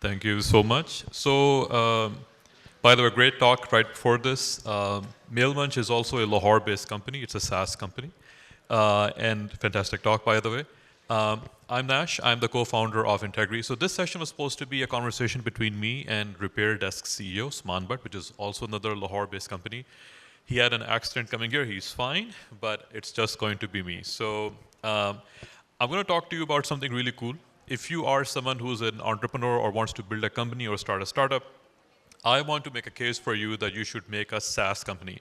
Thank you so much. By the way, great talk right before this. MailMunch is also a Lahore-based company. It's a SaaS company. And fantastic talk, by the way. I'm Nash. I'm the co-founder of Integry. So this session was supposed to be a conversation between me and RepairDesk CEO, Usman Bhatt, which is also another Lahore-based company. He had an accident coming here. He's fine, but it's just going to be me. I'm going to talk to you about something really cool. If you are someone who's an entrepreneur or wants to build a company or start a startup, I want to make a case for you that you should make a SaaS company.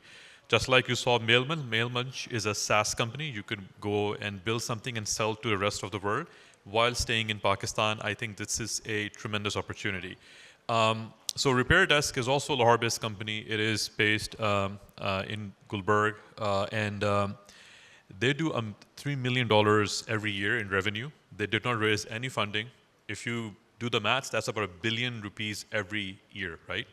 Just like you saw MailMunch is a SaaS company. You can go and build something and sell to the rest of the world while staying in Pakistan. I think this is a tremendous opportunity. RepairDesk is also a Lahore-based company. It is based in Gulberg, and they do $3 million every year in revenue. They did not raise any funding. If you do the maths, that's about ₹1 billion every year, right?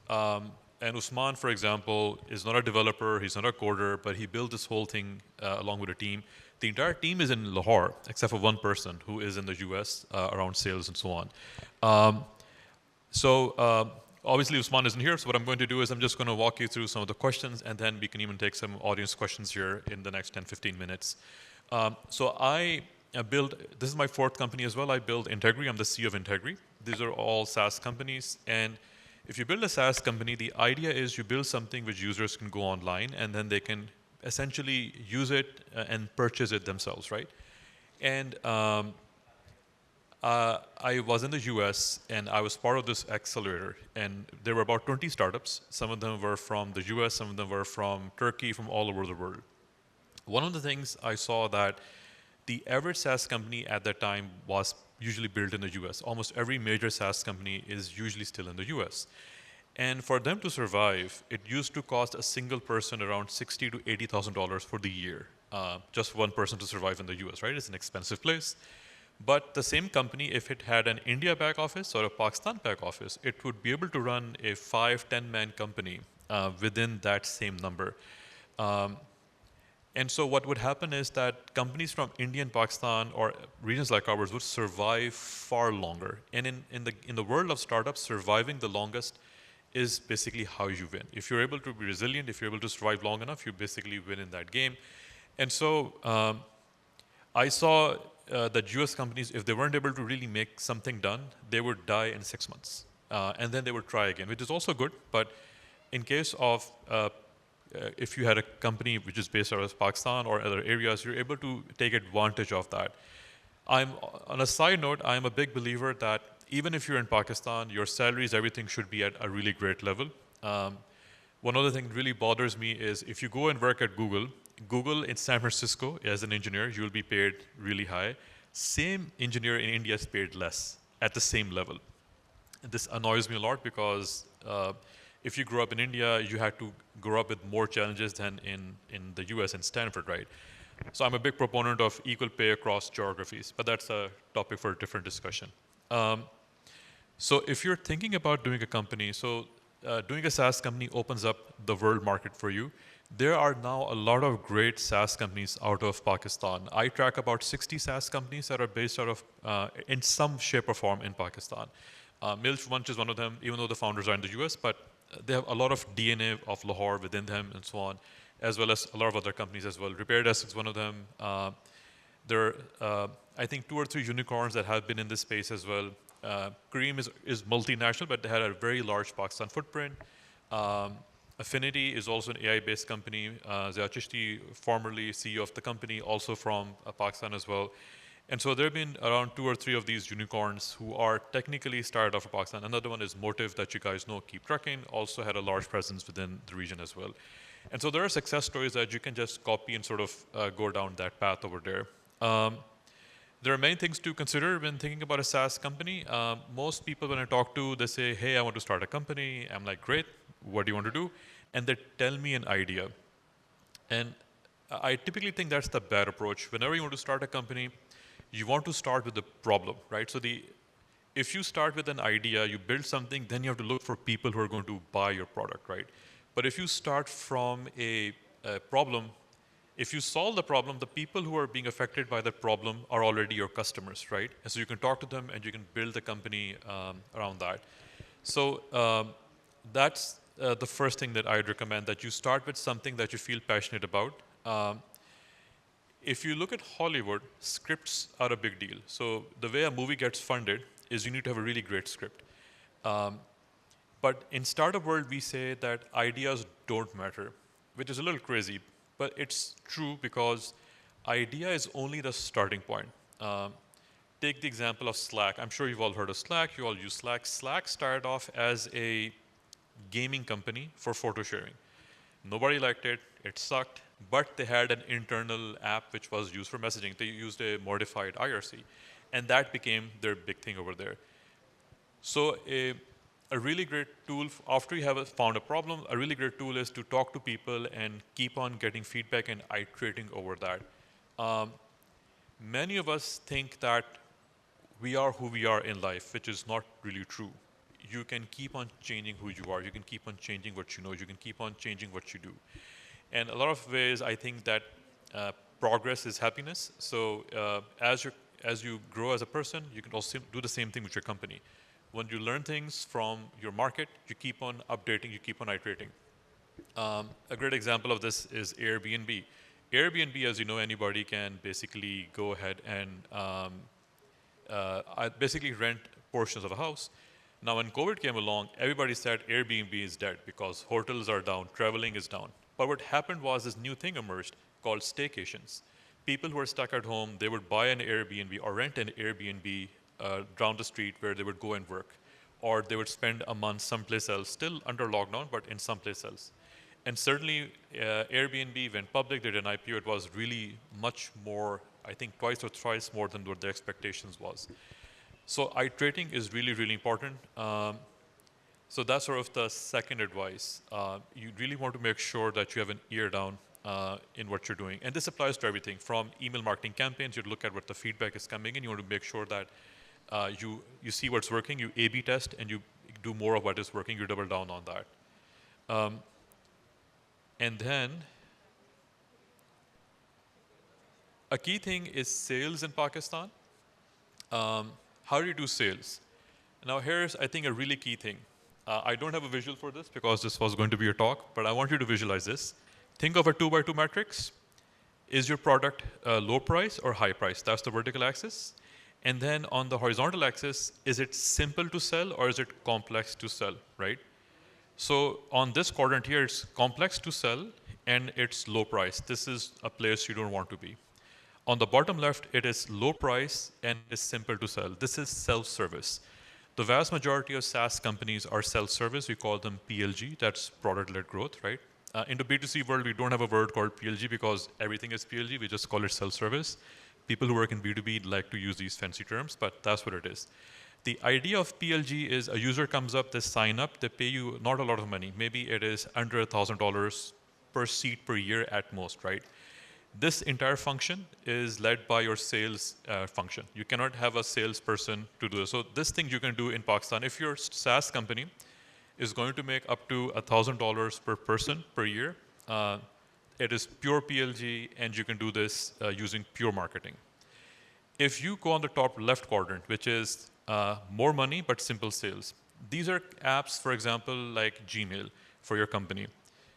And Usman, for example, is not a developer, he's not a coder, but he built this whole thing along with a team. The entire team is in Lahore, except for one person who is in the US around sales and so on. Obviously Usman isn't here, so what I'm going to do is I'm just going to walk you through some of the questions, and then we can even take some audience questions here in the next 10, 15 minutes. This is my fourth company as well. I build Integry. I'm the CEO of Integry. These are all SaaS companies. And if you build a SaaS company, the idea is you build something which users can go online and then they can essentially use it and purchase it themselves, right? And I was in the US and I was part of this accelerator, and there were about 20 startups. Some of them were from the US, some of them were from Turkey, from all over the world. One of the things I saw that the average SaaS company at that time was usually built in the US. Almost every major SaaS company is usually still in the US. And for them to survive, it used to cost a single person around $60,000 to $80,000 for the year. Just one person to survive in the US, right? It's an expensive place. But the same company, if it had an India back office or a Pakistan back office, it would be able to run a 5-10-man company within that same number. And so what would happen is that companies from India and Pakistan or regions like ours would survive far longer. And in the world of startups, surviving the longest is basically how you win. If you're able to be resilient, if you're able to survive long enough, you basically win in that game. And so I saw that US companies, if they weren't able to really make something done, they would die in 6 months. And then they would try again, which is also good. But in case of if you had a company which is based out of Pakistan or other areas, you're able to take advantage of that. On a side note, I'm a big believer that even if you're in Pakistan, your salaries, everything should be at a really great level. One other thing that really bothers me is if you go and work at Google in San Francisco as an engineer, you will be paid really high. Same engineer in India is paid less at the same level. This annoys me a lot because if you grew up in India, you had to grow up with more challenges than in the US and Stanford, right? So I'm a big proponent of equal pay across geographies, but that's a topic for a different discussion. So if you're thinking about doing a company, doing a SaaS company opens up the world market for you. There are now a lot of great SaaS companies out of Pakistan. I track about 60 SaaS companies that are based out of, in some shape or form in Pakistan. MailMunch is one of them, even though the founders are in the US, but they have a lot of DNA of Lahore within them and so on, as well as a lot of other companies as well. RepairDesk is one of them. There are, I think, 2 or 3 unicorns that have been in this space as well. Careem is multinational, but they had a very large Pakistan footprint. Affinity is also an AI-based company. Ziad Chishti, formerly CEO of the company, also from Pakistan as well. And so there have been around 2 or 3 of these unicorns who are technically started off in Pakistan. Another one is Motive that you guys know, Keep Trucking, also had a large presence within the region as well. And so there are success stories that you can just copy and sort of go down that path over there. There are many things to consider when thinking about a SaaS company. Most people when I talk to, they say, hey, I want to start a company. I'm like, great, what do you want to do? And they tell me an idea. And I typically think that's the bad approach. Whenever you want to start a company, you want to start with the problem, right? So if you start with an idea, you build something, then you have to look for people who are going to buy your product, right? But if you start from a problem, If you solve the problem, the people who are being affected by that problem are already your customers, right? And so you can talk to them and you can build the company around that. So that's the first thing that I'd recommend, that you start with something that you feel passionate about. If you look at Hollywood, scripts are a big deal. So the way a movie gets funded is you need to have a really great script. But in startup world, we say that ideas don't matter, which is a little crazy, but it's true because idea is only the starting point. Take the example of Slack. I'm sure you've all heard of Slack. You all use Slack. Slack started off as a gaming company for photo sharing. Nobody liked it. It sucked. But they had an internal app which was used for messaging. They used a modified IRC. And that became their big thing over there. So a really great tool, after you have found a problem, a really great tool is to talk to people and keep on getting feedback and iterating over that. Many of us think that we are who we are in life, which is not really true. You can keep on changing who you are. You can keep on changing what you know. You can keep on changing what you do. And a lot of ways, I think that progress is happiness. So as you grow as a person, you can also do the same thing with your company. When you learn things from your market, you keep on updating, you keep on iterating. A great example of this is Airbnb. Airbnb, as you know, anybody can basically go ahead and basically rent portions of a house. Now, when COVID came along, everybody said Airbnb is dead because hotels are down, traveling is down. But what happened was this new thing emerged called staycations. People who are stuck at home, they would buy an Airbnb or rent an Airbnb down the street where they would go and work. Or they would spend a month someplace else, still under lockdown, but in someplace else. And certainly, Airbnb went public, did an IPO. It was really much more, I think twice or thrice more than what the expectations was. So iterating is really, really important. So that's sort of the second advice. You really want to make sure that you have an ear down in what you're doing. And this applies to everything from email marketing campaigns. You look at what the feedback is coming in. You want to make sure that you see what's working, you A/B test, and you do more of what is working. You double down on that. And then a key thing is sales in Pakistan. How do you do sales? Now here's, I think, a really key thing. I don't have a visual for this because this was going to be a talk, but I want you to visualize this. Think of a 2x2 matrix. Is your product low price or high price? That's the vertical axis. And then on the horizontal axis, is it simple to sell or is it complex to sell, right? So on this quadrant here, it's complex to sell and it's low price. This is a place you don't want to be. On the bottom left, it is low price and it's simple to sell. This is self-service. The vast majority of SaaS companies are self-service. We call them PLG. That's product-led growth, right? In the B2C world, we don't have a word called PLG because everything is PLG. We just call it self-service. People who work in B2B like to use these fancy terms, but that's what it is. The idea of PLG is a user comes up, they sign up, they pay you not a lot of money. Maybe it is under $1,000 per seat per year at most, right? This entire function is led by your sales function. You cannot have a salesperson to do this. So this thing you can do in Pakistan. If your SaaS company is going to make up to $1,000 per person per year, it is pure PLG, and you can do this using pure marketing. If you go on the top left quadrant, which is more money but simple sales. These are apps, for example, like Gmail for your company.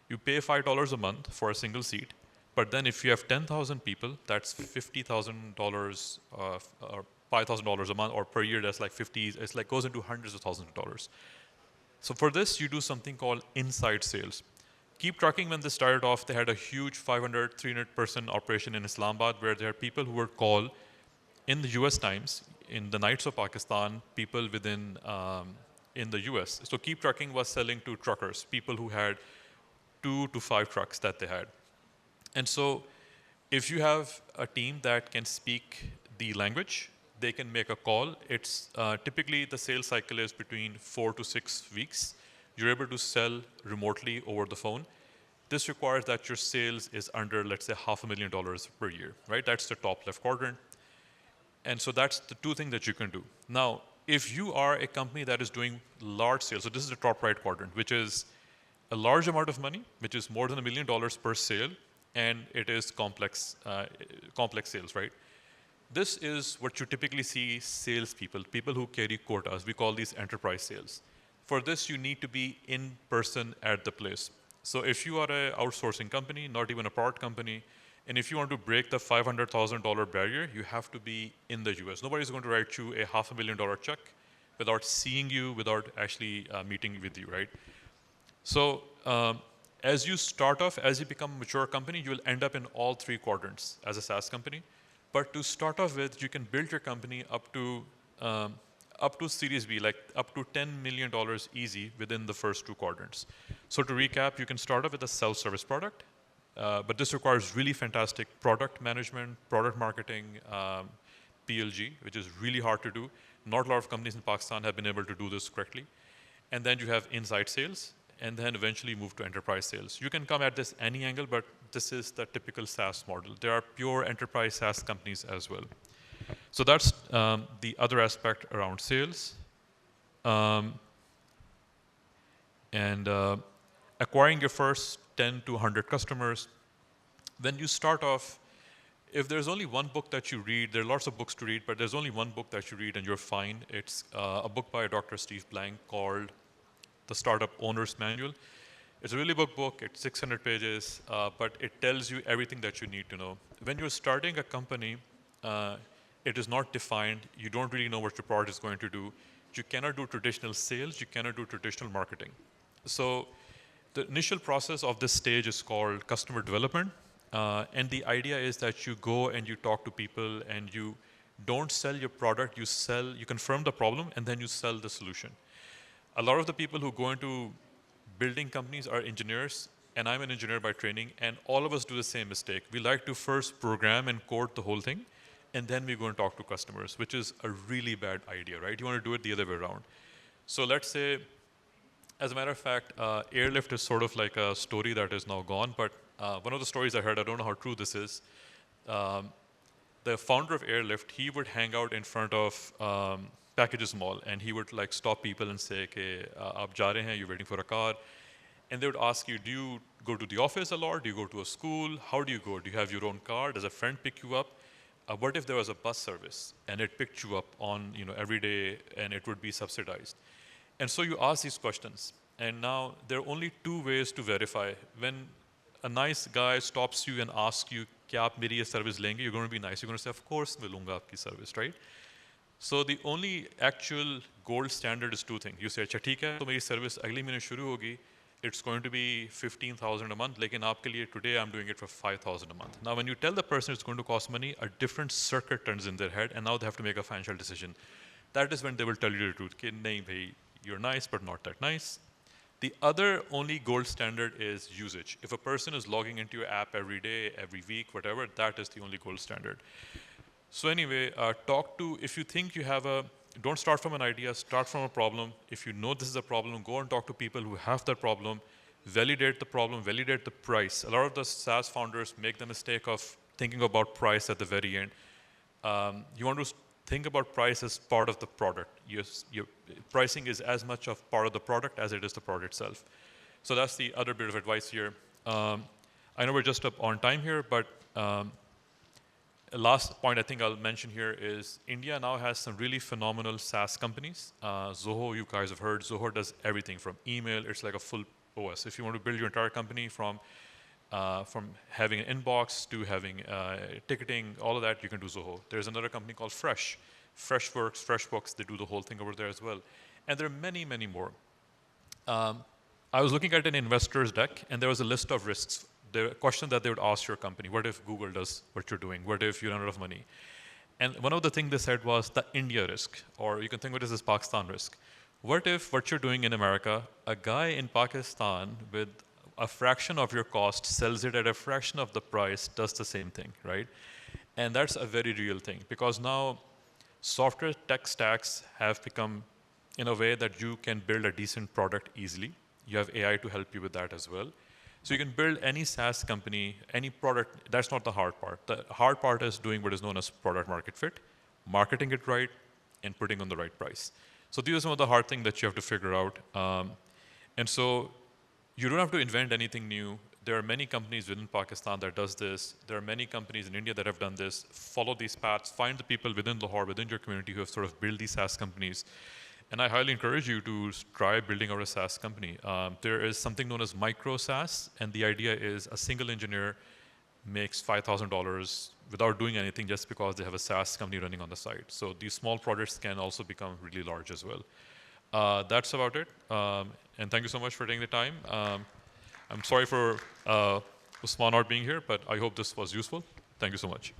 You pay $5 a month for a single seat, but then if you have 10,000 people, that's $50,000 or $5,000 a month, or per year, that's like 50, it's like goes into hundreds of thousands of dollars. So for this, you do something called inside sales. Keep tracking. When they started off, they had a huge 500, 300 person operation in Islamabad where there are people who were called in the US times, in the nights of Pakistan, people within in the US. So Keep Trucking was selling to truckers, people who had 2 to 5 trucks that they had. And so if you have a team that can speak the language, they can make a call. It's typically the sales cycle is between 4 to 6 weeks. You're able to sell remotely over the phone. This requires that your sales is under, let's say, $500,000 per year, right? That's the top left quadrant. And so that's the two things that you can do. Now, if you are a company that is doing large sales, so this is the top right quadrant, which is a large amount of money, which is more than $1 million per sale, and it is complex sales, right? This is what you typically see salespeople, people who carry quotas. We call these enterprise sales. For this, you need to be in person at the place. So if you are an outsourcing company, not even a product company, and if you want to break the $500,000 barrier, you have to be in the US. Nobody's going to write you a $500,000 check without seeing you, without actually meeting with you, right? So as you start off, as you become a mature company, you will end up in all three quadrants as a SaaS company. But to start off with, you can build your company up to Series B, like up to $10 million easy within the first two quadrants. So to recap, you can start off with a self-service product, but this requires really fantastic product management, product marketing, PLG, which is really hard to do. Not a lot of companies in Pakistan have been able to do this correctly. And then you have inside sales, and then eventually move to enterprise sales. You can come at this any angle, but this is the typical SaaS model. There are pure enterprise SaaS companies as well. So that's the other aspect around sales. And acquiring your first 10 to 100 customers. When you start off, if there's only one book that you read, there are lots of books to read, but there's only one book that you read and you're fine. It's a book by Dr. Steve Blank called The Startup Owner's Manual. It's a really big book, it's 600 pages, but it tells you everything that you need to know. When you're starting a company, it is not defined, you don't really know what your product is going to do. You cannot do traditional sales, you cannot do traditional marketing. So the initial process of this stage is called customer development. And the idea is that you go and you talk to people and you don't sell your product, you confirm the problem and then you sell the solution. A lot of the people who go into building companies are engineers, and I'm an engineer by training, and all of us do the same mistake. We like to first program and code the whole thing, and then we go and talk to customers, which is a really bad idea, right? You want to do it the other way around. So let's say, as a matter of fact, Airlift is sort of like a story that is now gone, but one of the stories I heard, I don't know how true this is, the founder of Airlift, he would hang out in front of Packages Mall, and he would like stop people and say, "Okay, aap ja rahe hain, you're waiting for a car," and they would ask you, "Do you go to the office a lot? Do you go to a school? How do you go? Do you have your own car? Does a friend pick you up?" What if there was a bus service and it picked you up on every day and it would be subsidized? And so you ask these questions, and now there are only two ways to verify. When a nice guy stops you and asks you, "Kya aap meri ye service lenge?" You're going to be nice. You're going to say, "Of course, मैं लूँगा आपकी service," right? So the only actual gold standard is two things. You say, "अच्छा ठीक है, तो मेरी service अगले महीने शुरू होगी. It's going to be 15,000 a month. लेकिन आपके लिए today I'm doing it for 5,000 a month." Now, when you tell the person it's going to cost money, a different circuit turns in their head, and now they have to make a financial decision. That is when they will tell you the truth. कि नहीं भाई, you're nice, but not that nice. The other only gold standard is usage. If a person is logging into your app every day, every week, whatever, that is the only gold standard. So anyway, if you think you have don't start from an idea, start from a problem. If you know this is a problem, go and talk to people who have that problem, validate the problem, validate the price. A lot of the SaaS founders make the mistake of thinking about price at the very end. You want to think about price as part of the product. Your pricing is as much of part of the product as it is the product itself. So that's the other bit of advice here. I know we're just up on time here, but last point I think I'll mention here is India now has some really phenomenal SaaS companies. Zoho, you guys have heard. Zoho does everything from email. It's like a full OS. If you want to build your entire company from having an inbox to having ticketing, all of that, you can do Zoho. There's another company called Freshworks, FreshBooks. They do the whole thing over there as well. And there are many, many more. I was looking at an investor's deck, and there was a list of risks. The question that they would ask your company: what if Google does what you're doing? What if you run out of money? And one of the things they said was the India risk, or you can think of it as Pakistan risk. What if what you're doing in America, a guy in Pakistan with a fraction of your cost sells it at a fraction of the price, does the same thing, right? And that's a very real thing, because now software tech stacks have become in a way that you can build a decent product easily. You have AI to help you with that as well. So you can build any SaaS company, any product. That's not the hard part. The hard part is doing what is known as product market fit, marketing it right, and putting on the right price. So these are some of the hard things that you have to figure out. And so you don't have to invent anything new. There are many companies within Pakistan that does this. There are many companies in India that have done this. Follow these paths. Find the people within Lahore, within your community who have sort of built these SaaS companies. And I highly encourage you to try building out a SaaS company. There is something known as micro SaaS, and the idea is a single engineer makes $5,000 without doing anything just because they have a SaaS company running on the side. So these small projects can also become really large as well. That's about it. And thank you so much for taking the time. I'm sorry for Usman not being here, but I hope this was useful. Thank you so much.